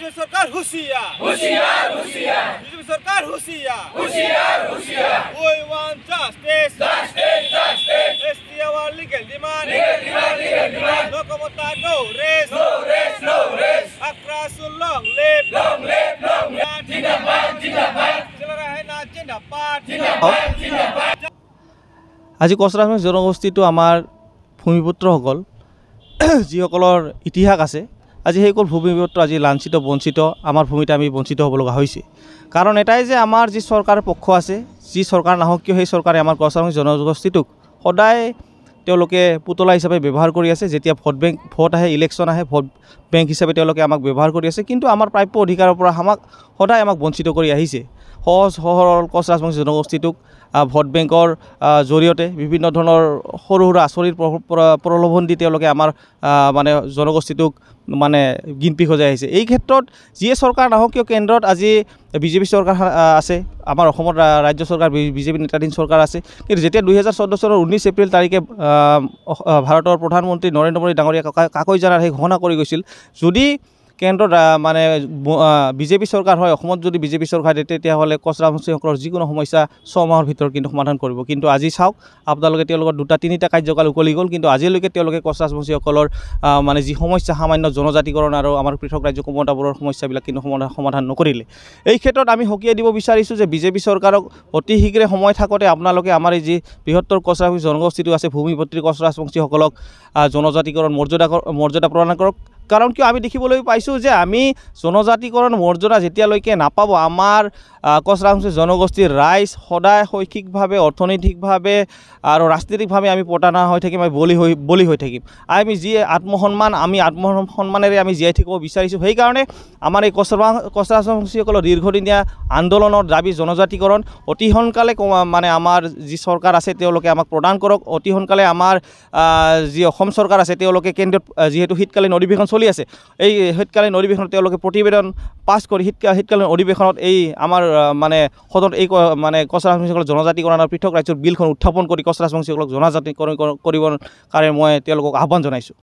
BJP सरकार होशियार होशियार होशियार बीजेपी सरकार होशियार होशियार होशियार We want justice. justice ST our legal demand. legal demand No Komota, no race. no race Accra so long live. long live Jindabad Chila hai na Jindabad. Jindabad আজি কচৰা জনগোষ্ঠীটো আমাৰ ভূমিপুত্ৰসকল যিসকলৰ ইতিহাস আছে আজি সেইসকল ভূমিপুত্ৰ আজি লাঞ্ছিত বঞ্চিত আমাৰ ভূমিতে আমি বঞ্চিত হ'ব লগা হৈছে কাৰণ এটাই যে আমাৰ যি চৰকাৰৰ পক্ষ আছে যি চৰকাৰ নাহক কিয় সেই চৰকাৰে আমাৰ কচৰা জনগোষ্ঠীটোক সদায় তেওঁলোকে পুতলা হিচাপে ব্যৱহাৰ কৰি আছে যেতিয়া ভোট আহে ইলেকশ্যন আহে ভোট বেংক হিচাপে তেওঁলোকে আমাক ব্যৱহাৰ কৰি আছে কিন্তু আমাৰ প্ৰাপ্য অধিকাৰৰ পৰা সদায় আমাক বঞ্চিত কৰি আহিছে সহজ সৰল কচৰা জনগোষ্ঠীটোক ভোট বেংকৰ জৰিয়তে বিভিন্ন ধৰণৰ সৰু সৰু আঁচনিৰ প্ৰলোভন দি তেওঁলোকে আমাৰ মানে জনগোষ্ঠীটোক মানে গিনপি সজাই আহিছে এই ক্ষেত্ৰত যিয়ে চৰকাৰ নাহক কিয় কেন্দ্ৰত আজি বিজেপি চৰকাৰ আছে আমাৰ অসমত ৰাজ্য চৰকাৰ বিজেপি নেতাধীন চৰকাৰ আছে কিন্তু যেতিয়া 2014 চনৰ 19 এপ্ৰিল তাৰিখে ভাৰতৰ প্ৰধানমন্ত্ৰী নৰেন্দ্ৰ মোদী ডাঙৰীয়া কাকৈ জানাৰ সেই ঘোষণা কৰি গৈছিল যদি কেন্দ্ৰত মানে বিজেপি চৰকাৰ হয় অসমত যদি বিজেপি চৰকাৰ তেতিয়াহ'লে কচৰা জনগোষ্ঠীসকলৰ যিকোনো সমস্যা 6 মাহৰ ভিতৰত কিন্তু সমাধান কৰিব কিন্তু আজি চাওক আপোনালোকে তেওঁলোকৰ দুটা তিনিটা কাৰ্যকাল উকলি গ'ল কিন্তু আজিলৈকে তেওঁলোকে কচৰা জনগোষ্ঠীসকলৰ মানে যি সমস্যা সামান্য জনজাতিকৰণ আৰু আমাৰ পৃথক ৰাজ্য ক্ষমতাবোৰৰ সমস্যাবিলাক কিন্তু সমাধান নকৰিলে এই ক্ষেত্ৰত আমি সকীয়াই দিব বিচাৰিছোঁ যে বিজেপি চৰকাৰক অতি শীঘ্ৰে সময় থাকোঁতে আপোনালোকে আমাৰ এই যি বৃহত্তৰ কচৰা জনগোষ্ঠীটো আছে ভূমিপুত্ৰী কচৰা জনগোষ্ঠীসকলক জনজাতিকৰণ মৰ্যাদা প্ৰদান কৰক কাৰণ কিয় আমি দেখিবলৈ পাইছোঁ যে আমি জনজাতিকৰণ মৰ্যাদা যেতিয়ালৈকে নাপাব আমাৰ কচৰা জনগোষ্ঠীৰ ৰাইজ সদায় শৈক্ষিকভাৱে অৰ্থনৈতিকভাৱে আৰু ৰাজনৈতিকভাৱে আমি পতানা হৈ থাকিম আমি বলি হৈ থাকিম আমি যি আত্মসন্মানেৰে আমি জীয়াই থাকিব বিচাৰিছোঁ সেইকাৰণে আমাৰ এই কচৰা জনগোষ্ঠীসকলৰ দীৰ্ঘদিনীয়া আন্দোলনৰ দাবী জনজাতিকৰণ অতি সোনকালে মানে আমাৰ যি চৰকাৰ আছে তেওঁলোকে আমাক প্ৰদান কৰক অতি সোনকালে আমাৰ যি অসম চৰকাৰ আছে তেওঁলোকে কেন্দ্ৰত যিহেতু শীতকালীন অধিৱেশন চলি আছে এই শীতকালীন অধিৱেশনত তেওঁলোকে প্ৰতিবেদন পাছ কৰি শীতকালীন অধিৱেশনত এই আমাৰ মানে সদনত এই মানে কচৰা জনগোষ্ঠীসকলৰ জনজাতিকৰণ আৰু পৃথক ৰাজ্যৰ বিলখন উত্থাপন কৰি কচৰা জনগোষ্ঠীসকলক জনজাতিকৰণ কৰিবৰ কাৰণে মই তেওঁলোকক আহ্বান জনাইছোঁ।